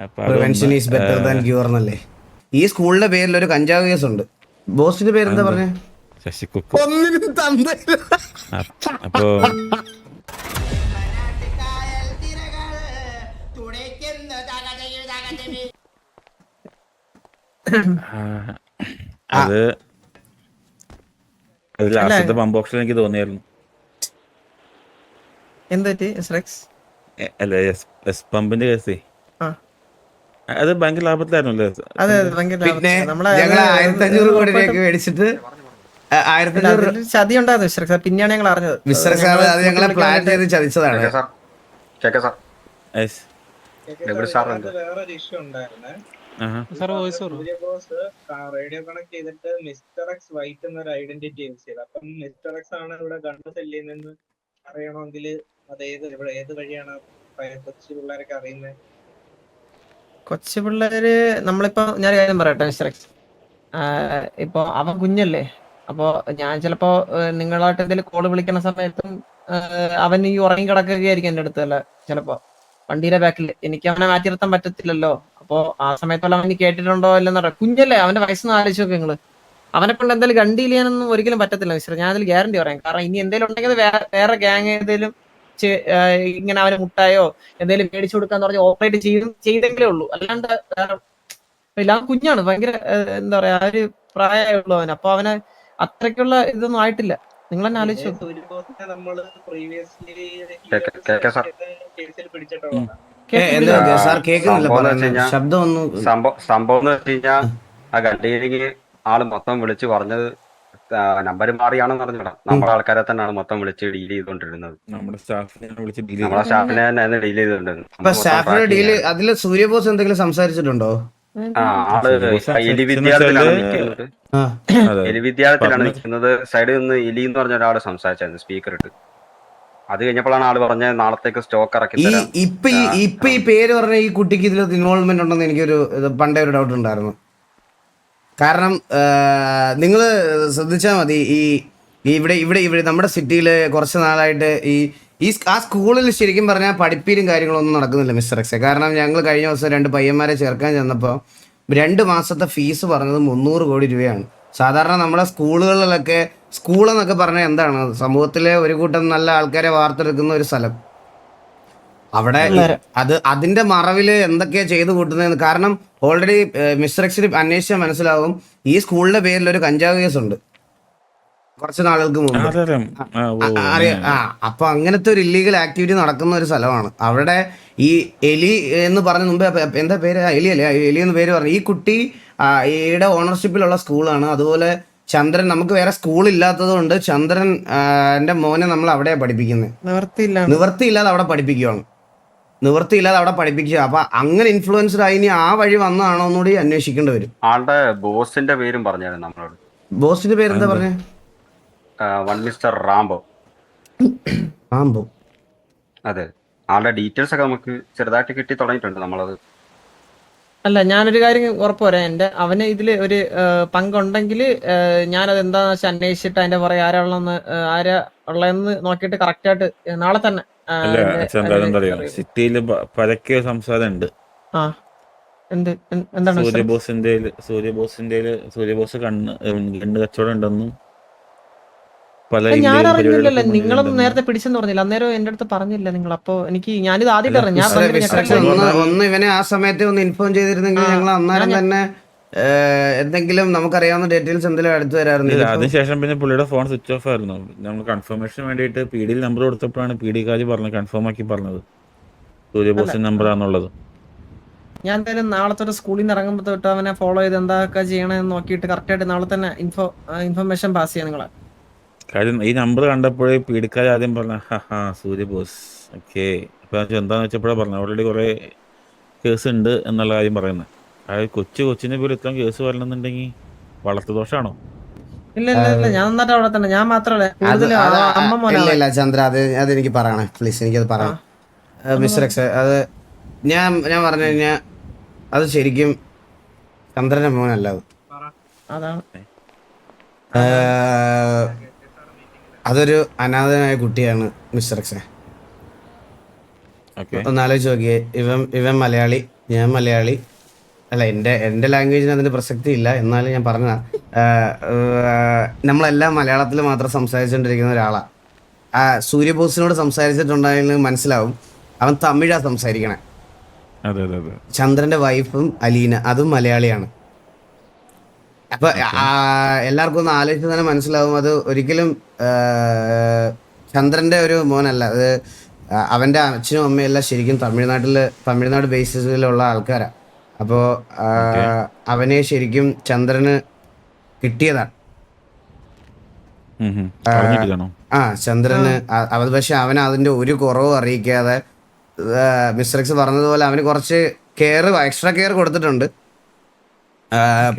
അപ്പൊ പ്രിവെൻഷൻ അതൊന്ന് is better than cure എന്നല്ലേ. ഈ സ്കൂളിന്റെ പേരിൽ ഒരു കഞ്ചാവ് കേസ് ഉണ്ട്. ബോസിന്റെ പേരെന്താ അതെന്താ? പറഞ്ഞേ? ശശികുക്ക്. ഒന്നിനും തന്തയില്ല. അപ്പൊ ആ, ആ, അത് അത് അല്ല ലാസ്റ്റത്തെ പമ്പ് ഓപ്ഷൻ എനിക്ക് തോന്നിയായിരുന്നു. എന്തൊറ്റി സ്ട്രെക്സ് അല്ല, എസ് പമ്പിന്റെ കേസേ ആ അത് ഭയങ്കര ലാഭത്തിലായിരുന്നല്ലേ അതെ ചന്ദ്ര? അതെ ഭയങ്കര പിന്നെ ലാഭത്തിലാണ് നമ്മളെ അത് ഞങ്ങൾ 1500 കോടി ഉറപ്പായിട്ടും രൂപയ്ക്ക് മേടിച്ചിട്ട് ഇല്ല 1500 അതിൽ ചതി ഉണ്ടായിരുന്നു സ്ട്രെക്സ് പിന്നെയാണ് ഞങ്ങൾ അറിഞ്ഞത്. മിസ്റ്റർ സാർ ഞങ്ങള് അത് കൂട്ടി ഞങ്ങളെ വിളിക്കാൻ പ്ലാൻ വേണ്ടിട്ട് ചെയ്ത് ചതിച്ചതാണ്. കേക്കെ സാർ കേക്കെ സാർ എസ്. ഡെബിൾ സാർ ഉണ്ട്. വേറൊരു ഇഷ്യൂ ഉണ്ടായിരുന്നേ. ആഹാ. സൂര്യ ബോസ് റേഡിയോ കണക്ട് ചെയ്തിട്ട് മിസ്റ്റർ എക്സ് വൈറ്റ് എന്നൊരു ഐഡന്റിറ്റി യൂസ് ചെയ്ത്. അപ്പം മിസ്റ്റർ എക്സ് ആണ് ഇവിടെ ഗണ്ണ് സെല്ല് ചെയ്യുന്നതെന്ന് അറിയണമെങ്കിൽ അത് ഏത് വഴിയാണ് കൊച്ചു പിള്ളേരൊക്കെ അറിയുന്നത്? കൊച്ചു പിള്ളേര് നമ്മളിപ്പോ ഞാൻ ഒരു കാര്യം പറയട്ടെ മിസ്റ്റർ എക്സ്, ഇപ്പൊ അവൻ കുഞ്ഞല്ലേ. അപ്പോ ഞാൻ ചിലപ്പോ നിങ്ങളായിട്ട് എന്തെങ്കിലും കോള് വിളിക്കുന്ന സമയത്തും അവൻ ഈ ഉറങ്ങി കിടക്കുകയായിരിക്കും എന്റെ അടുത്ത്. അല്ല ചിലപ്പോ വണ്ടിയുടെ ബാക്കിൽ എനിക്ക് അവനെ മാറ്റി നിർത്താൻ പറ്റത്തില്ലല്ലോ. അപ്പോ ആ സമയത്തോളം അവന് കേട്ടിട്ടുണ്ടോ ഇല്ലെന്നറിയാം. കുഞ്ഞല്ലേ, അവന്റെ വയസ്സൊന്നും ആലോചിച്ച് നോക്ക് നിങ്ങള്. അവനെ കൊണ്ട് എന്തായാലും ഗൺ ഡീൽ ചെയ്യാനൊന്നും ഒരിക്കലും പറ്റത്തില്ല മിസ്റ്റർ. ഞാൻ അതിൽ ഗ്യാരണ്ടി പറയാം. കാരണം ഇനി എന്തെങ്കിലും ഉണ്ടെങ്കിൽ അത് വേറെ ഗ്യാങ് ഏതെങ്കിലും ഇങ്ങനെ അവന് മുട്ടായോ എന്തെങ്കിലും മേടിച്ചു കൊടുക്കാന്ന് പറഞ്ഞ് ഓപ്പറേറ്റ് ചെയ്തെങ്കിലേ ഉള്ളൂ. അല്ലാണ്ട് ഇല്ല. അവൻ കുഞ്ഞാണ്, ഭയങ്കര എന്താ പറയാ ആ ഒരു പ്രായമുള്ളൂ അവന്. അപ്പൊ അവന് അത്രയ്ക്കുള്ള ഇതൊന്നും ആയിട്ടില്ല. നിങ്ങൾ തന്നെ ആലോചിച്ച് നോക്കും. സൂര്യ ബോസിനെ നമ്മള് പ്രീവിയസ്ലി കേക്കെ സാർ കേസിൽ പിടിച്ചിട്ടുള്ളതാണ്. എന്താ കേട്ടിട്ടില്ല. സാർ കേൾക്കുന്നില്ല സംഭവം എന്ന് വെച്ച് പറയുന്നത്, കഴിഞ്ഞാൽ ശബ്ദം ഒന്ന്. സംഭവം എന്ന് വെച്ച് കഴിഞ്ഞാൽ ആ ഗണ്ടീലിങ് ആള് മൊത്തം വിളിച്ച് പറഞ്ഞത് നമ്പർ മാറിയാണെന്ന് അറിഞ്ഞൂടാ. നമ്മുടെ ആൾക്കാരെ തന്നെയാണ് മൊത്തം വിളിച്ച് ഡീൽ ചെയ്തോണ്ടിരുന്നത്. നമ്മുടെ സ്റ്റാഫിനെ വിളിച്ച് ഡീൽ നമ്മളെ ചെയ്തു. സ്റ്റാഫിനെ തന്നെ ഡീൽ ചെയ്തോണ്ടിരുന്നത്. അപ്പൊ നമുക്ക് മൊത്തം സ്റ്റാഫിന്റെ ട്രാക്ക് ഡീല് ചെയ്യാൻ. അതില് സൂര്യബോസ് എന്തെങ്കിലും സംസാരിച്ചിട്ടുണ്ടോ? ആള് സൂര്യബോസ് എലി സംസാരിച്ചെന്ന് വിദ്യാലയത്തിലാണ് വെച്ചാല് നിൽക്കുന്നത്. ആ, അതെ എലി വിദ്യാലയത്തിലാണ് പറഞ്ഞ നിൽക്കുന്നത്. സൈഡിൽ നിന്ന് എലി എന്ന് പറഞ്ഞ ഒരാൾ സംസാരിച്ചായിരുന്നു സ്പീക്കർ ഇട്ട്. അത് കഴിഞ്ഞപ്പോഴാണ് ആള് പറഞ്ഞത് നാളത്തേക്ക് സ്റ്റോക്ക് ഇറക്കി ഈ തരാം. ഇപ്പൊ ഈ പേര് പറഞ്ഞ ഈ കുട്ടിക്ക് ഇതിൽ ഇൻവോൾവ്മെന്റ് ഉണ്ടെന്ന് എനിക്കൊരു പണ്ടേ ഒരു ഡൗട്ട് ഉണ്ടായിരുന്നു. കാരണം നിങ്ങൾ ശ്രദ്ധിച്ചാൽ മതി, ഇവിടെ ഇവിടെ ഇവിടെ നമ്മുടെ സിറ്റിയിൽ കുറച്ച് നാളായിട്ട് ആ സ്കൂളിൽ ശരിക്കും പറഞ്ഞാൽ പഠിപ്പീരും കാര്യങ്ങളൊന്നും നടക്കുന്നില്ല മിസ്റ്റർ എക്സെ. കാരണം ഞങ്ങൾ കഴിഞ്ഞ ദിവസം 2 പയ്യന്മാരെ ചേർക്കാൻ ചെന്നപ്പോൾ 2 മാസത്തെ ഫീസ് പറഞ്ഞത് 300 കോടി രൂപയാണ്. സാധാരണ നമ്മുടെ സ്കൂളുകളിലൊക്കെ സ്കൂളെന്നൊക്കെ പറഞ്ഞാൽ എന്താണ്, സമൂഹത്തിലെ ഒരു കൂട്ടം നല്ല ആൾക്കാരെ വാർത്തെടുക്കുന്ന ഒരു സ്ഥലം. അവിടെ അതിന്റെ മറവില് എന്തൊക്കെയാ ചെയ്തു കൂട്ടുന്നതെന്ന്. കാരണം ഓൾറെഡി മിസ്റ്റർ എക്സിന് അന്വേഷിച്ചാൽ മനസ്സിലാവും, ഈ സ്കൂളിന്റെ പേരിൽ ഒരു കഞ്ചാവ് കേസ് ഉണ്ട് കുറച്ച് നാളുകൾക്ക് മുമ്പ്. അതറിയാം. അറിയാം. അപ്പൊ അങ്ങനത്തെ ഒരു ഇല്ലീഗൽ ആക്ടിവിറ്റി നടക്കുന്ന ഒരു സ്ഥലമാണ് അവിടെ. ഈ എലി എന്ന് പറഞ്ഞ മുമ്പ് എന്താ പേര്, എലി അല്ലേ, എലി എന്ന് പേര് പറഞ്ഞു. ഈ കുട്ടി ഈയുടെ ഓണർഷിപ്പിലുള്ള സ്കൂളാണ്. അതുപോലെ ചന്ദ്രൻ, നമുക്ക് വേറെ സ്കൂൾ ഇല്ലാത്തത് കൊണ്ട് ചന്ദ്രൻ എൻ്റെ മോനെ നമ്മൾ അവിടെയാണ് പഠിപ്പിക്കുന്നത്. നിവൃത്തിയില്ലാതെ അവിടെ പഠിപ്പിക്കുകയാണ്. നിവൃത്തിയില്ലാതെ അവിടെ പഠിപ്പിക്കുക. അപ്പൊ അങ്ങനെ ഇൻഫ്ലുവൻസ്ഡ് ആയി ഇനി ആ വഴി വന്നതാണോ എന്നുകൂടി അന്വേഷിക്കേണ്ടി വരും. ആളുടെ ബോസിന്റെ പേരും പറഞ്ഞായിരുന്നു നമ്മളോട്. ബോസിന്റെ പേരെന്താ പറഞ്ഞേ? One mister Rambo. റാംബോ. അതെ, ആളുടെ ഡീറ്റെയിൽസ് ഒക്കെ നമുക്ക് ചെറുതായിട്ട് കിട്ടി തുടങ്ങിയിട്ടുണ്ട്. നമ്മളത് അല്ല, ഞാനൊരു കാര്യം ഉറപ്പ് പറയാം. അവന് ഇതില് ഒരു പങ്കുണ്ടെങ്കിൽ ഞാനത് എന്താന്ന് വെച്ചാൽ അന്വേഷിച്ചിട്ട് അതിന്റെ പുറകെ ആരാ ഉള്ളതെന്ന് നോക്കിയിട്ട് കറക്റ്റ് ആയിട്ട് നാളെ തന്നെ അല്ല ചന്ദ്ര, അതെന്താ അറിയാം, സിറ്റിയില് പരക്കെ സംസാരം ഉണ്ട്. എന്താണ് സൂര്യബോസ് കണ്ണ് കച്ചവടം ഉണ്ടെന്നും പല ഞാൻ അറിഞ്ഞില്ലല്ലോ. നിങ്ങളും നേരത്തെ പിടിച്ചെന്ന് പറഞ്ഞില്ല, അന്നേരം എന്റെ അടുത്ത് പറഞ്ഞില്ല നിങ്ങൾ. അപ്പൊ ഞാനിത് ആദ്യമായിട്ട് അറിയാം. ഒന്ന് ഇവനെ ആ സമയത്ത് ഒന്ന് ഇൻഫോം ചെയ്തിരുന്നെങ്കിൽ ഞങ്ങൾ അന്നേരം തന്നെ എന്തെങ്കിലും നമുക്കറിയാവുന്ന ഡീറ്റെയിൽസ് എന്തെങ്കിലും എടുത്തു തരാറുണ്ട്. അതിനുശേഷം പിന്നെ പുള്ളിയുടെ ഫോൺ സ്വിച്ച് ഓഫ് ആയിരുന്നു. നമ്മൾ കൺഫർമേഷൻ വേണ്ടിയിട്ട് പി ഡിയിൽ നമ്പർ കൊടുത്തപ്പോഴാണ് പി ഡി കാര്യം പറഞ്ഞത്, കൺഫേം ആക്കി പറഞ്ഞത് സൂര്യബോസിന്റെ നമ്പറാന്നുള്ളത്. ഞാൻ എന്തായാലും നാളത്തെ സ്കൂളിൽ നിന്ന് ഇറങ്ങുമ്പോൾ തൊട്ട് അവനെ ഫോളോ ചെയ്ത് എന്താ ചെയ്യണമെന്ന് നോക്കിയിട്ട് കറക്റ്റ് ആയിട്ട് നാളെ തന്നെ ഇൻഫർമേഷൻ പാസ് ചെയ്യാം നിങ്ങളെ. കാര്യം ഈ നമ്പർ കണ്ടപ്പോഴേ പീഡിക്കാർ ആദ്യം പറഞ്ഞ സൂര്യബോസ് ഓക്കെ. അപ്പൊ എന്താന്ന് വെച്ചപ്പോഴാണ് പറഞ്ഞത് ഓൾറെഡി കുറെ കേസ് ഉണ്ട് എന്നുള്ള കാര്യം പറയുന്നത്. അതായത് കൊച്ചിനെ പോലും ഇത്രയും കേസ് വരണമെന്നുണ്ടെങ്കിൽ വളർത്തു ദോഷമാണോ? ഇല്ല ഞാൻ നന്നായിട്ട് അവിടെ തന്നെ. ഞാൻ മാത്രമല്ല, ഇല്ല ചന്ദ്ര, അതെനിക്ക് പറയണേ പ്ലീസ്, എനിക്കത് പറയാം മിസ്റ്റർ എക്സ്. അത് ഞാൻ പറഞ്ഞു കഴിഞ്ഞാൽ അത് ശരിക്കും ചന്ദ്രന്റെ മോനല്ല. അതാണ് അതൊരു അനാഥനായ കുട്ടിയാണ് മിസ്റ്റർ എക്സെ. ഒന്നാലോചിച്ച് നോക്കിയേ, ഇവൻ മലയാളി, ഞാൻ മലയാളി. അല്ല, എൻ്റെ ലാംഗ്വേജിന് അതിന് പ്രസക്തി ഇല്ല. എന്നാലും ഞാൻ പറഞ്ഞ നമ്മളെല്ലാം മലയാളത്തിൽ മാത്രം സംസാരിച്ചുകൊണ്ടിരിക്കുന്ന ഒരാളാണ്. സൂര്യബോസിനോട് സംസാരിച്ചിട്ടുണ്ടായെങ്കിൽ മനസ്സിലാവും, അവൻ തമിഴാണ് സംസാരിക്കണേ. അതെ അതെ അതെ. ചന്ദ്രൻ്റെ വൈഫും അലീന, അതും മലയാളിയാണ്. അപ്പൊ എല്ലാവർക്കും ഒന്ന് ആലോചിച്ച് തന്നെ മനസ്സിലാവും, അത് ഒരിക്കലും ചന്ദ്രന്റെ ഒരു മോനല്ല. അത് അവന്റെ അച്ഛനും അമ്മയും എല്ലാം ശരിക്കും തമിഴ്നാട് ബേസിസിലുള്ള ആൾക്കാരാ. അപ്പോൾ അവനെ ശരിക്കും ചന്ദ്രന് കിട്ടിയതാണ്. ചന്ദ്രന് അത് പക്ഷെ അവൻ അതിന്റെ ഒരു കുറവും അറിയിക്കാതെ മിസ്റ്റർ എക്സ് പറഞ്ഞതുപോലെ അവന് കുറച്ച് എക്സ്ട്രാ കെയർ കൊടുത്തിട്ടുണ്ട്.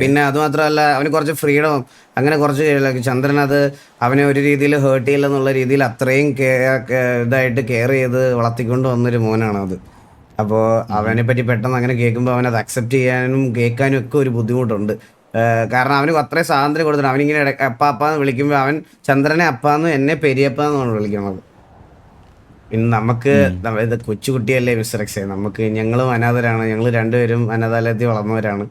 പിന്നെ അതുമാത്രമല്ല, അവന് കുറച്ച് ഫ്രീഡം, അങ്ങനെ കുറച്ച് ചന്ദ്രൻ അത് അവനെ ഒരു രീതിയിൽ ഹേർട്ട് ചെയ്യില്ലെന്നുള്ള രീതിയിൽ അത്രയും ഇതായിട്ട് കെയർ ചെയ്ത് വളർത്തിക്കൊണ്ട് വന്നൊരു മോനാണ് അത്. അപ്പോൾ അവനെ പറ്റി പെട്ടെന്ന് അങ്ങനെ കേൾക്കുമ്പോൾ അവനത് അക്സെപ്റ്റ് ചെയ്യാനും കേൾക്കാനും ഒക്കെ ഒരു ബുദ്ധിമുട്ടുണ്ട്. കാരണം അവന് അത്രയും സ്വാതന്ത്ര്യം കൊടുത്തിട്ടുണ്ട്. അവനിങ്ങനെ അപ്പാന്ന് വിളിക്കുമ്പോൾ അവൻ ചന്ദ്രനെ അപ്പാന്നും എന്നെ പെരിയപ്പാന്നാണ് വിളിക്കുന്നത്. പിന്നെ നമുക്ക് ഇത് കൊച്ചുകുട്ടിയല്ലേ മിസ്റ്റർ എക്സേ, ഞങ്ങളും അനാഥരാണ്. ഞങ്ങൾ രണ്ടുപേരും അനാഥാലയത്തിൽ വളർന്നവരാണ്.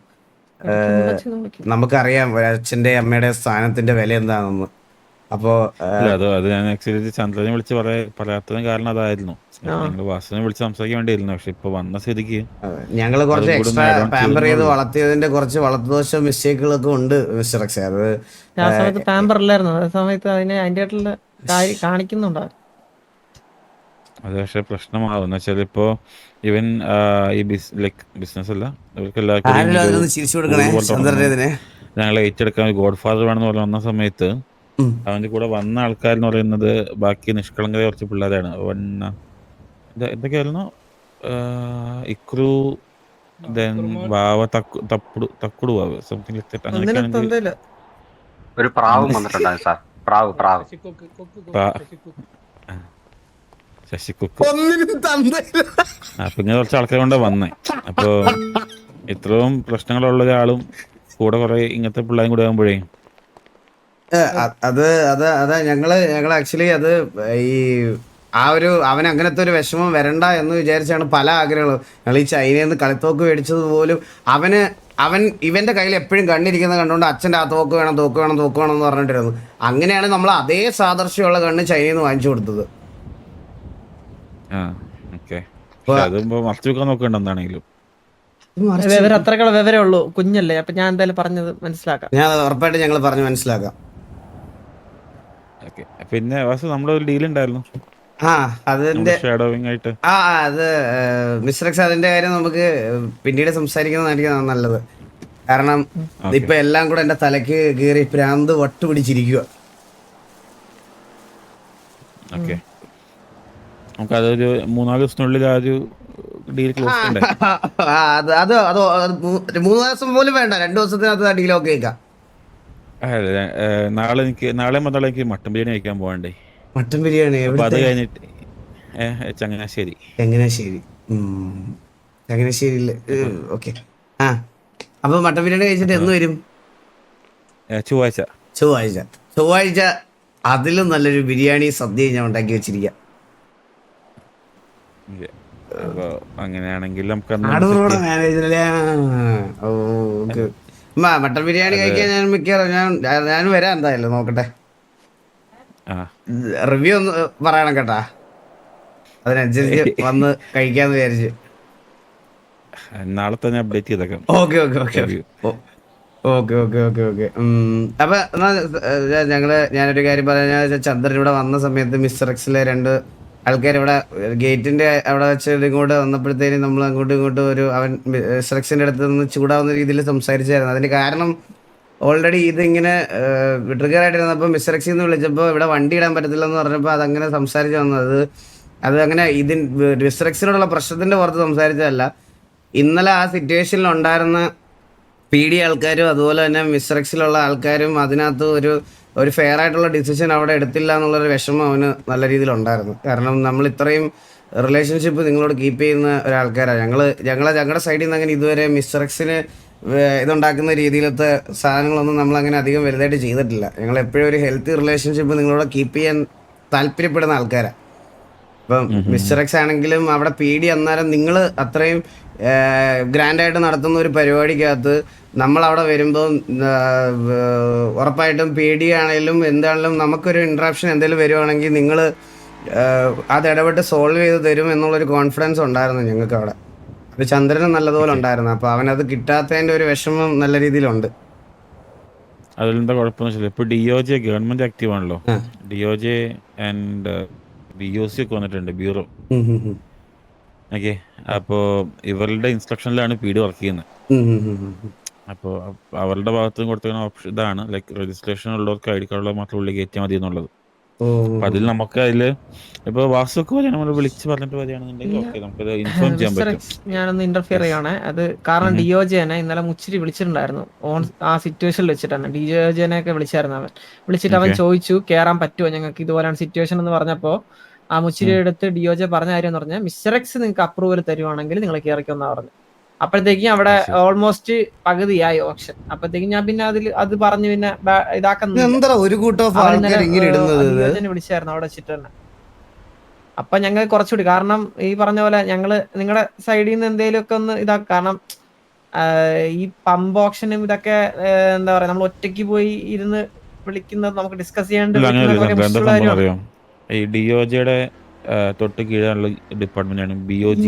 നമുക്കറിയാം അച്ഛൻ്റെ അമ്മയുടെ സ്ഥാനത്തിന്റെ വില എന്താണെന്ന്. അപ്പോ അത് ഞാൻ ആക്ച്വലി ചന്ദ്രനെ വിളിച്ച് പറയാത്തതിന് കാരണം അതായിരുന്നു. വാസുവിനെ വിളിച്ച് സംസാരിക്കാൻ വേണ്ടിയിരുന്നു. പക്ഷെ ഇപ്പൊ വന്ന സ്ഥിതിക്ക് ഞങ്ങൾ കുറച്ച് എക്സ്ട്രാ പാമ്പർ ചെയ്ത് വളർത്തിയതിന്റെ കുറച്ച് വളർത്തുദോഷ മിസ്റ്റേക്കുകളൊക്കെ ഉണ്ട് മിസ്റ്റർ എക്സേ. അത് ആ സമയത്ത് പാമ്പർ ഇല്ലായിരുന്നു, ആ സമയത്ത് അതിനെ അതിന്റെ ആയിട്ടുള്ള കാണിക്കുന്നുണ്ടോ? അത് പക്ഷെ പ്രശ്നമാവും. എന്ന് വെച്ചാൽ ഇപ്പോ ഇവൻ ഈ ബിസിനസ് അല്ല, ഇവർക്ക് ഞങ്ങൾ ഏറ്റെടുക്കാൻ ഗോഡ് ഫാദർ വേണമെന്ന് പറഞ്ഞ് വന്ന സമയത്ത് അവന്റെ കൂടെ വന്ന ആൾക്കാരെന്ന് പറയുന്നത് ബാക്കി നിഷ്കളങ്കത കുറച്ച് പിള്ളേരാണ്. എന്തൊക്കെയായിരുന്നു, ഇക്രു, വാവ, തക്കുടു വാവ്, സംതിങ് ലൈക്ക് ദാറ്റ്. അങ്ങനെയൊക്കെയാണെങ്കിൽ ഒരു പ്രാവ് വന്നിട്ടുണ്ടായിരുന്നു സാർ. പ്രാവ് ശശികുക്ക്. അപ്പൊ ഇങ്ങനെ കുറച്ച് ആൾക്കാരെ കൊണ്ട് വന്നേ. അപ്പൊ ഇത്രയും പ്രശ്നങ്ങളുള്ള ഒരാളും കൂടെ കുറെ ഇങ്ങനത്തെ പിള്ളേരും കൂടെ ആകുമ്പോഴേ അതാ ഞങ്ങള് ആക്ച്വലി അത് ഈ അവൻ അങ്ങനത്തെ ഒരു വിഷമം വരണ്ട എന്ന് വിചാരിച്ചാണ് പല ആഗ്രഹങ്ങളും. ഞങ്ങൾ ഈ ചൈനയിൽ നിന്ന് കളിത്തോക്ക് മേടിച്ചത് പോലും അവൻ ഇവന്റെ കയ്യിൽ എപ്പോഴും കണ്ണിരിക്കുന്ന കണ്ടുകൊണ്ട് അച്ഛൻ്റെ ആ തോക്ക് വേണം എന്ന് പറഞ്ഞിട്ടിരുന്നു. അങ്ങനെയാണ് നമ്മൾ അതേ സാദൃശ്യമുള്ള കണ്ണ് ചൈനയിൽ നിന്ന് വാങ്ങിച്ചു കൊടുത്തത്. നോക്കണ്ടെന്നാണെങ്കിലും അത്രക്കുള്ള വിവരമേ ഉള്ളൂ, കുഞ്ഞല്ലേ. അപ്പൊ ഞാൻ എന്തായാലും പറഞ്ഞത് മനസ്സിലാക്കാം. ഞാൻ ഉറപ്പായിട്ട് ഞങ്ങൾ പറഞ്ഞു മനസ്സിലാക്കാം. പിന്നെ നമ്മുടെ ഒരു ഡീൽ ഉണ്ടായിരുന്നു അതിന്റെ ആയിട്ട്. അത് മിസ്റ്റർ എക്സ്, അതിന്റെ കാര്യം നമുക്ക് പിന്നീട് സംസാരിക്കുന്നതായിരിക്കും നല്ലത്. കാരണം ഇപ്പൊ എല്ലാം കൂടെ എന്റെ തലക്ക് കയറി പ്രാന്ത് വട്ടുപിടിച്ചിരിക്കുക. നമുക്ക് അതൊരു 3-4 ദിവസത്തിനുള്ളിൽ ആ ഒരു ഡീൽ ക്ലോസ് ചെയ്യണ്ടേ? അത് 3 ദിവസം പോലും വേണ്ട, 2 ദിവസത്തിനകത്ത് ആ ഡീൽ ഒക്കെ കേൾക്കാം. നാളെ മുതൽ എനിക്ക് മട്ടൻ ബിരിയാണി കഴിക്കാൻ പോകണ്ടേ. മട്ടൻ ബിരിയാണി അത് കഴിഞ്ഞിട്ട് ചങ്ങനാശ്ശേരി. ചങ്ങനാശ്ശേരിയിൽ ഓക്കെ. അപ്പൊ മട്ടൻ ബിരിയാണി കഴിച്ചിട്ട് എന്ന് വരും? ചൊവ്വാഴ്ച അതിലും നല്ലൊരു ബിരിയാണി സദ്യ ഞാൻ ഉണ്ടാക്കി വെച്ചിരിക്കാം. അങ്ങനെയാണെങ്കിൽ നമുക്ക് മട്ടൻ ബിരിയാണി കഴിക്കാൻ ഞാൻ മിക്കവാറും ഞാൻ വരാം. എന്തായാലും നോക്കട്ടെ, റിവ്യൂ ഒന്ന് പറയണം കേട്ടാ. അതിനനുസരിച്ച് വന്ന് കഴിക്കാന്ന് വിചാരിച്ചു. നാളെ തന്നെ അപ്ഡേറ്റ് ചെയ്തേക്കാം. ഓക്കെ. അപ്പൊ ഞാനൊരു കാര്യം പറയാൻ, ചന്ദ്രൻ ഇവിടെ വന്ന സമയത്ത് മിസ്റ്റർ എക്സിലെ 2 ആൾക്കാർ ഇവിടെ ഗേറ്റിന്റെ അവിടെ വെച്ച് ഇങ്ങോട്ട് വന്നപ്പോഴത്തേനും നമ്മൾ അങ്ങോട്ടും ഇങ്ങോട്ടും അവൻ മിസ്റ്റർ എക്സിന്റെ അടുത്ത് നിന്ന് ചൂടാവുന്ന രീതിയിൽ സംസാരിച്ചായിരുന്നു. അതിന് കാരണം ഓൾറെഡി ഇതിങ്ങനെ ട്രിഗറായിട്ടിരുന്നപ്പോൾ മിസ്റ്റർ എക്സിൽ നിന്ന് വിളിച്ചപ്പോൾ ഇവിടെ വണ്ടി ഇടാൻ പറ്റത്തില്ലെന്ന് പറഞ്ഞപ്പോൾ അതങ്ങനെ സംസാരിച്ച് വന്നത്. അത് അങ്ങനെ മിസ്റ്റർ എക്സിനോടുള്ള പ്രശ്നത്തിന്റെ പുറത്ത് സംസാരിച്ചതല്ല. ഇന്നലെ ആ സിറ്റുവേഷനിൽ ഉണ്ടായിരുന്ന PD ആൾക്കാരും അതുപോലെ തന്നെ മിസ്റ്റർ എക്സിലുള്ള ആൾക്കാരും അതിനകത്ത് ഒരു ഫെയർ ആയിട്ടുള്ള ഡിസിഷൻ അവിടെ എടുത്തില്ല എന്നുള്ളൊരു വിഷമം അവന് നല്ല രീതിയിലുണ്ടായിരുന്നു. കാരണം നമ്മൾ ഇത്രയും റിലേഷൻഷിപ്പ് നിങ്ങളോട് കീപ്പ് ചെയ്യുന്ന ഒരാൾക്കാരാണ് ഞങ്ങളുടെ സൈഡിൽ നിന്ന്. അങ്ങനെ ഇതുവരെ മിസ്റ്റർ എക്സിന് ഇതുണ്ടാക്കുന്ന രീതിയിലത്തെ സാധനങ്ങളൊന്നും നമ്മളങ്ങനെ അധികം വലുതായിട്ട് ചെയ്തിട്ടില്ല. ഞങ്ങൾ എപ്പോഴും ഒരു ഹെൽത്തി റിലേഷൻഷിപ്പ് നിങ്ങളോട് കീപ്പ് ചെയ്യാൻ താല്പര്യപ്പെടുന്ന ആൾക്കാരാണ്. ഇപ്പം മിസ്റ്റർ എക്സ് ആണെങ്കിലും അവിടെ PD അന്നേരം നിങ്ങൾ അത്രയും ഗ്രാൻഡായിട്ട് നടത്തുന്ന ഒരു പരിപാടിക്കകത്ത് നമ്മളവിടെ വരുമ്പോൾ ഉറപ്പായിട്ടും പേടിയാണെങ്കിലും എന്താണെങ്കിലും നമുക്കൊരു ഇൻട്രാപ്ഷൻ എന്തെങ്കിലും വരുവാണെങ്കിൽ നിങ്ങൾ അത് ഇടപെട്ട് സോൾവ് ചെയ്ത് തരും എന്നുള്ളൊരു കോൺഫിഡൻസ് ഉണ്ടായിരുന്നു ഞങ്ങൾക്ക് അവിടെ. അത് ചന്ദ്രന് നല്ലതുപോലെ ഉണ്ടായിരുന്നു. അപ്പോൾ അവനത് കിട്ടാത്തതിൻ്റെ ഒരു വിഷമം നല്ല രീതിയിലുണ്ട്. അതിലെന്താ കുഴപ്പമെന്ന് വെച്ചാൽ ഇപ്പോൾ DOJ ഗവൺമെന്റ് ആക്റ്റീവ് ആണല്ലോ. DOJ ആൻഡ് BOC ഒക്കെ വന്നിട്ടുണ്ട്, ബ്യൂറോ. ഓക്കെ, അപ്പോൾ ഇവരുടെ ഇൻസ്ട്രക്ഷനിലാണ് PD വർക്ക് ചെയ്യുന്നത്. അപ്പോൾ അവരുടെ ഭാഗത്ത് നിന്ന് കൊടുത്തിരിക്കുന്ന ഓപ്ഷൻ ഇതാണ്, ലൈക്ക് രജിസ്ട്രേഷൻ ഉള്ളവർക്ക് ID കാർഡുള്ള മാത്രം ഉള്ളിൽ കയറ്റിയാൽ മതി എന്നുള്ളത്. അപ്പൊ അതിൽ നമുക്ക് അതില് ഇപ്പൊ വാസുക്ക് വരെ നമ്മൾ വിളിച്ച് പറഞ്ഞിട്ട് വരികയാണെന്നുണ്ടെങ്കിൽ ഓക്കെ, നമുക്കത് ഇൻഫോം ചെയ്യാൻ പറ്റും. ഞാനൊന്ന് ഇന്റർഫിയർ ചെയ്യണേ. അത് കാരണം DOJ-നെ ഇന്നലെ മുച്ചിരി വിളിച്ചിട്ടുണ്ടായിരുന്നു. ആ സിറ്റുവേഷനിൽ വെച്ചിട്ടാണ് DOJ-നെ ഒക്കെ വിളിച്ചായിരുന്നു. അവൻ വിളിച്ചിട്ട് അവൻ ചോദിച്ചു കേറാൻ പറ്റുമോ ഞങ്ങൾക്ക് ഇതുപോലെയാണ് സിറ്റുവേഷൻ എന്ന് പറഞ്ഞപ്പോ ആ മുച്ചിരി എടുത്ത് DOJ പറഞ്ഞ കാര്യം എന്ന് പറഞ്ഞാൽ മിസ്റ്റർ എക്സ് നിങ്ങൾക്ക് അപ്രൂവൽ തരുവാണെങ്കിൽ നിങ്ങൾ കയറിക്കൊന്നാ പറഞ്ഞു. അപ്പോഴത്തേക്കും അവിടെ ഓൾമോസ്റ്റ് പകുതിയായി ഓപ്ഷൻ. അപ്പോഴത്തേക്കും ഞാൻ പിന്നെ അത് പറഞ്ഞു പിന്നെ വിളിച്ചായിരുന്നു അവിടെ വെച്ചിട്ട് തന്നെ. അപ്പൊ ഞങ്ങൾ കുറച്ചുകൂടി, കാരണം ഈ പറഞ്ഞ പോലെ ഞങ്ങള് നിങ്ങളുടെ സൈഡിൽ നിന്ന് എന്തെങ്കിലും ഒക്കെ ഒന്ന് കാരണം ഈ പമ്പ് ഓപ്ഷനും ഇതൊക്കെ എന്താ പറയാ, നമ്മൾ ഒറ്റയ്ക്ക് പോയി ഇരുന്ന് വിളിക്കുന്നത് നമുക്ക് ഡിസ്കസ് ചെയ്യാണ്ട് ഈ DOJ-യുടെ തൊട്ട് കീഴാനുള്ള ഡിപ്പാർട്ട്മെന്റ് ആണ് BOG.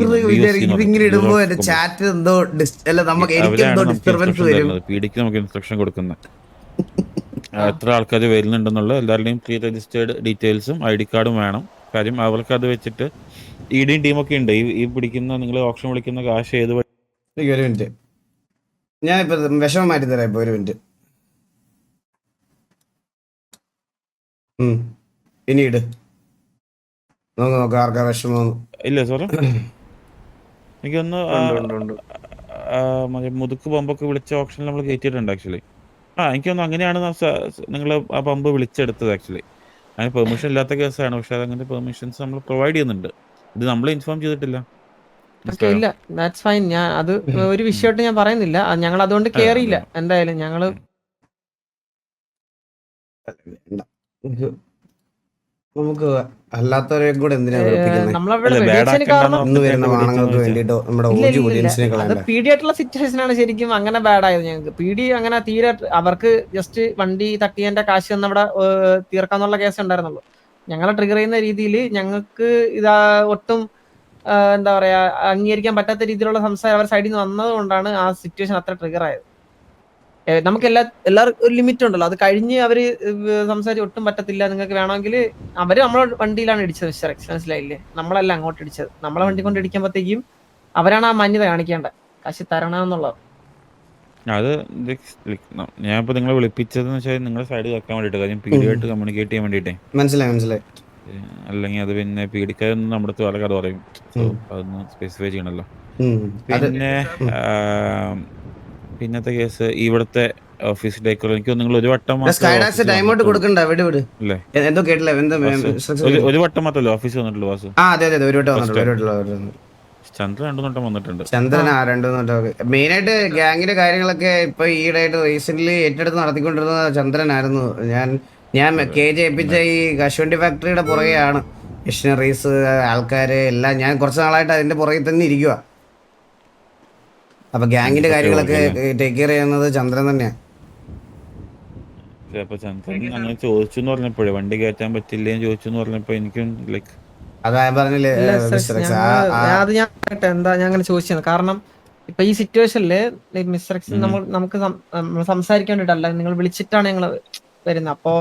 PDക്ക് നമുക്ക് ഇൻസ്ട്രക്ഷൻ കൊടുക്കുന്നത് എത്ര ആൾക്കാർ വരുന്നുണ്ടെന്നുള്ള എല്ലാവരുടെയും പ്രീ രജിസ്റ്റേർഡ് ഡീറ്റെയിൽസും ID കാർഡും വേണം. കാര്യം അവർക്ക് അത് വെച്ചിട്ട് EDയും ടീമൊക്കെ ഉണ്ട്. ഈ പിടിക്കുന്ന നിങ്ങൾ ഓപ്ഷൻ വിളിക്കുന്ന കാശ് ഏത് ഒരു മിനിറ്റ്, ഞാനിപ്പോ വിഷമം മാറ്റി തരാം. ഇപ്പൊ ഒരു മിനിറ്റ് ഇനി ഇട് നോക്കാം ആർക്കാ വിഷമം. ഇല്ല സാറേ, എനിക്കൊന്ന് മറ്റേ മുതുക്ക് പമ്പൊക്കെ വിളിച്ച ഓപ്ഷനിൽ നമ്മൾ കയറ്റിയിട്ടുണ്ട് ആക്ച്വലി. എനിക്കൊന്ന് അങ്ങനെയാണ് നിങ്ങൾ ആ പമ്പ് വിളിച്ചെടുത്തത് ആക്ച്വലി. അതിന് പെർമിഷൻ ഇല്ലാത്ത കേസാണ്, പക്ഷെ അതങ്ങനെ പെർമിഷൻസ് നമ്മൾ പ്രൊവൈഡ് ചെയ്യുന്നുണ്ട്. ഇത് നമ്മൾ ഇൻഫോം ചെയ്തിട്ടില്ല. ഇല്ല, ദാറ്റ്സ് ഫൈൻ. ഞാൻ അത് ഒരു വിഷയമായിട്ട് ഞാൻ പറയുന്നില്ല. ഞങ്ങൾ അതുകൊണ്ട് കേറിയില്ല. എന്തായാലും ഞങ്ങള് നമുക്ക് അല്ലാത്തവരെ കൂടെ എന്തിനാ പീഡിയായിട്ടുള്ള സിറ്റുവേഷൻ ആണ് ശരിക്കും അങ്ങനെ ബാഡ് ആയത്. ഞങ്ങൾക്ക് PD അങ്ങനെ തീരെ അവർക്ക് ജസ്റ്റ് വണ്ടി തട്ടിയതിന്റെ കാശ് അവിടെ തീർക്കാന്നുള്ള കേസ് ഉണ്ടായിരുന്നുള്ളൂ. ഞങ്ങളെ ട്രിഗർ ചെയ്യുന്ന രീതിയിൽ ഞങ്ങൾക്ക് ഇതാ ഒട്ടും എന്താ പറയാ അംഗീകരിക്കാൻ പറ്റാത്ത രീതിയിലുള്ള സംസാരം അവർ സൈഡിൽ നിന്ന് വന്നത് കൊണ്ടാണ് ആ സിറ്റുവേഷൻ അത്ര ട്രിഗർ ആയത്. നമുക്ക് എല്ലാവർക്കും ഒരു ലിമിറ്റ് ഉണ്ടല്ലോ, അത് കഴിഞ്ഞ് അവര് സംസാരിച്ച് ഒട്ടും പറ്റത്തില്ല, നിങ്ങൾക്ക് വേണമെങ്കിൽ അവര് നമ്മളെ വണ്ടിയിലാണ് ഇടിച്ചത് മിസ്റ്റർ എക്സ്, മനസ്സിലായില്ലേ? നമ്മളല്ല അങ്ങോട്ട് ഇടിച്ചത്. നമ്മളെ വണ്ടി കൊണ്ട് ഇടിക്കുമ്പോഴത്തേക്കും അവരാണ് ആ മാന്യത കാണിക്കേണ്ടത്, കാശ് തരണമെന്നുള്ളത്. അത് ഞാനിപ്പോ നിങ്ങളെ വിളിപ്പിച്ചതെന്ന് വെച്ചാൽ നിങ്ങളുടെ സൈഡ് വെക്കാൻ വേണ്ടിട്ട്, കാര്യം PD ആയിട്ട് കമ്മ്യൂണിക്കേറ്റ് ചെയ്യാൻ വേണ്ടിട്ടേ. മനസ്സിലായി. അല്ലെങ്കിൽ അത് പിന്നെ പീഡിക്കാരൊന്നും നമ്മുടെ അടുത്ത് വേറെ കഥ പറയും. അതൊന്ന് സ്പെസിഫൈ ചെയ്യണല്ലോ. പിന്നെ പിന്നത്തെ കേസ് ഇവിടുത്തെ ഓഫീസിലേക്ക് എനിക്ക് നിങ്ങൾ ഒരു വട്ടം ഒരു വട്ടം മാത്രമല്ലേ ഓഫീസ് വന്നിട്ടുള്ളൂ വാസു? ചന്ദ്രൻ 2 വട്ടം വന്നിട്ടുണ്ട്. മെയിനായിട്ട് ഗ്യാങ്ങിന്റെ കാര്യങ്ങളൊക്കെ ഇപ്പൊ ഈയിടെയായിട്ട് റീസെന്റ് ഏറ്റെടുത്ത് നടത്തിക്കൊണ്ടിരുന്നത് ചന്ദ്രനായിരുന്നു. ഞാൻ KJ ഏൽപ്പിച്ച ഈ കശുവണ്ടി ഫാക്ടറിയുടെ പുറകെയാണ്. മിഷനറീസ്, ആൾക്കാര് എല്ലാം ഞാൻ കുറച്ച് നാളായിട്ട് അതിന്റെ പുറകെ തന്നെ ഇരിക്കുക. അപ്പൊ ഗ്യാങ്ങിന്റെ കാര്യങ്ങളൊക്കെ ടേക്ക് കെയർ ചെയ്യുന്നത് ചന്ദ്രൻ തന്നെയാണ്. ചന്ദ്രൻ അങ്ങനെ ചോദിച്ചു പറഞ്ഞപ്പോഴേ വണ്ടി കയറ്റാൻ പറ്റില്ലേന്ന് ചോദിച്ചു പറഞ്ഞപ്പോ എനിക്കും ലൈക്ക് അതാ ഞാൻ പറഞ്ഞില്ലേ അത് ഞാൻ എന്താ ഞാൻ അങ്ങനെ ചോദിച്ചത്. കാരണം ഇപ്പൊ ഈ സിറ്റുവേഷനില് മിസ്റ്റർ എക്സ് നമുക്ക് സംസാരിക്കാൻ വേണ്ടിട്ടല്ല, നിങ്ങൾ വിളിച്ചിട്ടാണ് ഞങ്ങൾ വരുന്നത്. അപ്പോ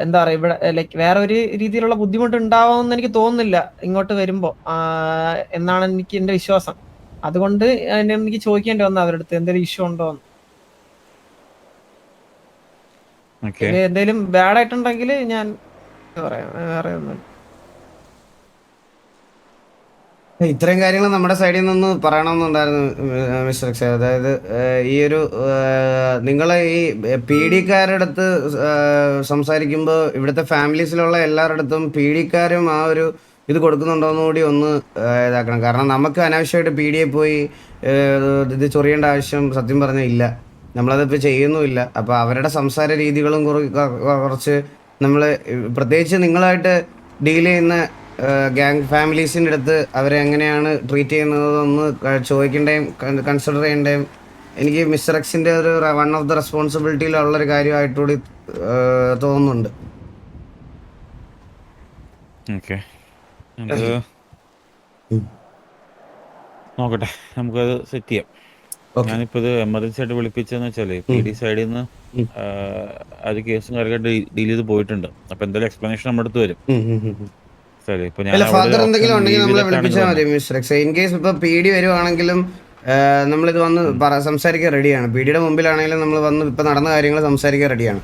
എന്താ പറയാ, ഇവിടെ ലൈക്ക് വേറെ ഒരു രീതിയിലുള്ള ബുദ്ധിമുട്ട് ഉണ്ടാവുമെന്ന് എനിക്ക് തോന്നുന്നില്ല ഇങ്ങോട്ട് വരുമ്പോ എന്നാണ് എനിക്ക് എന്റെ വിശ്വാസം. അതുകൊണ്ട് എനിക്ക് ചോദിക്കേണ്ടി വന്നു അവരുടെ അടുത്ത് എന്തെങ്കിലും ഇഷ്യൂ ഉണ്ടോ എന്ന്. എന്തെങ്കിലും ബാഡ് ആയിട്ടുണ്ടെങ്കിൽ ഞാൻ പറയാം, വേറെ ഒന്നും. ഇത്രയും കാര്യങ്ങൾ നമ്മുടെ സൈഡിൽ നിന്ന് പറയണമെന്നുണ്ടായിരുന്നു മിസ്റ്റർ എക്സ്. അതായത് ഈ ഒരു നിങ്ങളെ ഈ PD-ക്കാരുടെ അടുത്ത് സംസാരിക്കുമ്പോൾ ഇവിടുത്തെ ഫാമിലീസിലുള്ള എല്ലാവരുടെ അടുത്തും PD-ക്കാരും ആ ഒരു ഇത് കൊടുക്കുന്നുണ്ടോയെന്ന് കൂടി ഒന്ന് ഇതാക്കണം. കാരണം നമുക്ക് അനാവശ്യമായിട്ട് PD-യെ പോയി ഇത് ചൊറിയേണ്ട ആവശ്യം സത്യം പറഞ്ഞാൽ ഇല്ല. നമ്മളതിപ്പോൾ ചെയ്യുന്നുമില്ല. അപ്പോൾ അവരുടെ സംസാര രീതികളും കുറച്ച് നമ്മൾ പ്രത്യേകിച്ച് നിങ്ങളായിട്ട് ഡീൽ ചെയ്യുന്ന ഗ്യാങ് ഫാമിലീസിൻ്റെ അടുത്ത് അവരെ എങ്ങനെയാണ് ട്രീറ്റ് ചെയ്യുന്നതെന്ന് ചോദിക്കേണ്ടയും കൺസിഡർ ചെയ്യേണ്ടയും എനിക്ക് മിസ്റ്റർ എക്സിൻ്റെ ഒരു വൺ ഓഫ് ദ റെസ്പോൺസിബിലിറ്റിയിലുള്ളൊരു കാര്യമായിട്ടുകൂടി തോന്നുന്നുണ്ട്. ഓക്കെ, നോക്കട്ടെ, നമുക്കത് സെറ്റ് ചെയ്യാം. ഞാനിപ്പോൾ ഇത് എമർജൻസി ആയിട്ട് വിളിപ്പിച്ചതെന്ന് വെച്ചാല് PD സൈഡിൽ നിന്ന് അത് കേസും കാര്യമായിട്ട് ഡീൽ ചെയ്ത് പോയിട്ടുണ്ട്. അപ്പൊ എന്തായാലും എക്സ്പ്ലനേഷൻ നമ്മുടെ അടുത്ത് വരും. ശരി, ഇപ്പൊ ഞാൻ ഫർദർ എന്തെങ്കിലും ഉണ്ടെങ്കിൽ നമ്മളെ വിളിപ്പിച്ചാൽ മതി മിസ്റ്റർ എക്സ്. ഇൻ കേസ് ഇപ്പൊ PD വരുവാണെങ്കിലും നമ്മളിത് വന്ന് സംസാരിക്കാൻ റെഡിയാണ്. PDയുടെ മുമ്പിലാണെങ്കിലും നമ്മൾ വന്ന് ഇപ്പൊ നടന്ന കാര്യങ്ങൾ സംസാരിക്കാൻ റെഡിയാണ്.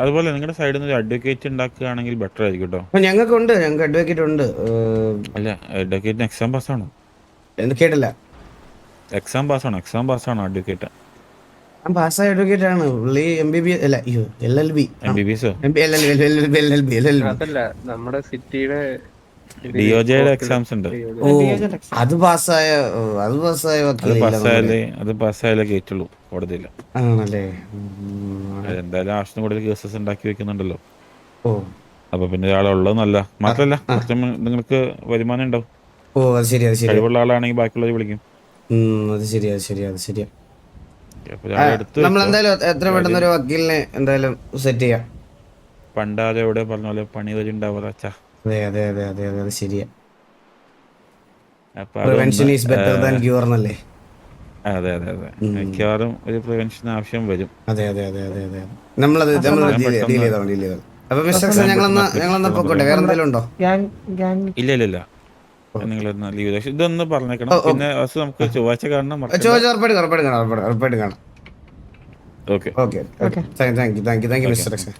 അതുപോലെ നിങ്ങളുടെ സൈഡിൽ നിന്ന് ഒരു അഡ്വക്കേറ്റ് ഉണ്ടാക്കുകയാണെങ്കിൽ ബെറ്റർ ആയിരിക്കും കേട്ടോ. ഞങ്ങൾക്ക് അഡ്വക്കേറ്റ് ഉണ്ട്. അല്ല, അഡ്വക്കേറ്റിന് എക്സാം പാസ്സാണോ? കേട്ടില്ല. എക്സാം പാസ്സാണോ അഡ്വക്കേറ്റ്? ഞാൻ പാസ്സായ അഡ്വക്കേറ്റ് ആണ്. പുള്ളി MBBS അല്ല, അയ്യോ LLB. MBBS അതല്ല, നമ്മുടെ സിറ്റിയുടെ DOJ-യുടെ എക്സാംസ് ഉണ്ട്. അത് പാസ്സായാലേ കേറ്റുള്ളൂ കോടതിയില്ല. ആണല്ലേ? എന്തായാലും ആവശ്യത്തിന് കൂടുതൽ കേസസ് ഉണ്ടാക്കി വെക്കുന്നുണ്ടല്ലോ. ഓ, അപ്പൊ പിന്നെ ഒരാളുള്ളതെന്നല്ല, മാത്രല്ല നിങ്ങൾക്ക് വരുമാനം ഉണ്ടാവും. ഓ, അത് ശരി. കഴിവുള്ള ആളാണെങ്കിൽ ബാക്കിയുള്ളവർ വിളിക്കും. അത് ശരിയാ. അപ്പൊ ഒരാളെ എടുത്ത് നമ്മൾ എന്തായാലും എത്ര പെട്ടെന്ന് ഒരു വക്കീലിനെ എന്തായാലും സെറ്റ് ചെയ്യാം. പണ്ടാരെ എവിടെ പറഞ്ഞ പോലെ പണി വരെ ഉണ്ടാവാച്ചാ. അതെ, അത് ശരിയാ. അപ്പൊ prevention is better than cure എന്നല്ലേ? അതെ, മിക്കവാറും ഒരു പ്രിവെൻഷൻ ആവശ്യം വരും. അതെ. നമ്മളത് ഡീൽ ചെയ്തോ. അപ്പൊ മിസ്റ്റർ ഞങ്ങളെന്നാ പൊക്കോട്ടെ. വേറെ എന്തെങ്കിലും ഉണ്ടോ? ഇല്ല, നിങ്ങൾ ലീവ് ഇതൊന്ന് പറഞ്ഞേക്കണം. പിന്നെ നമുക്ക് ചൊവ്വാഴ്ച കാണണം. ഉറപ്പായിട്ട് കാണാം. Okay, thank you mister X.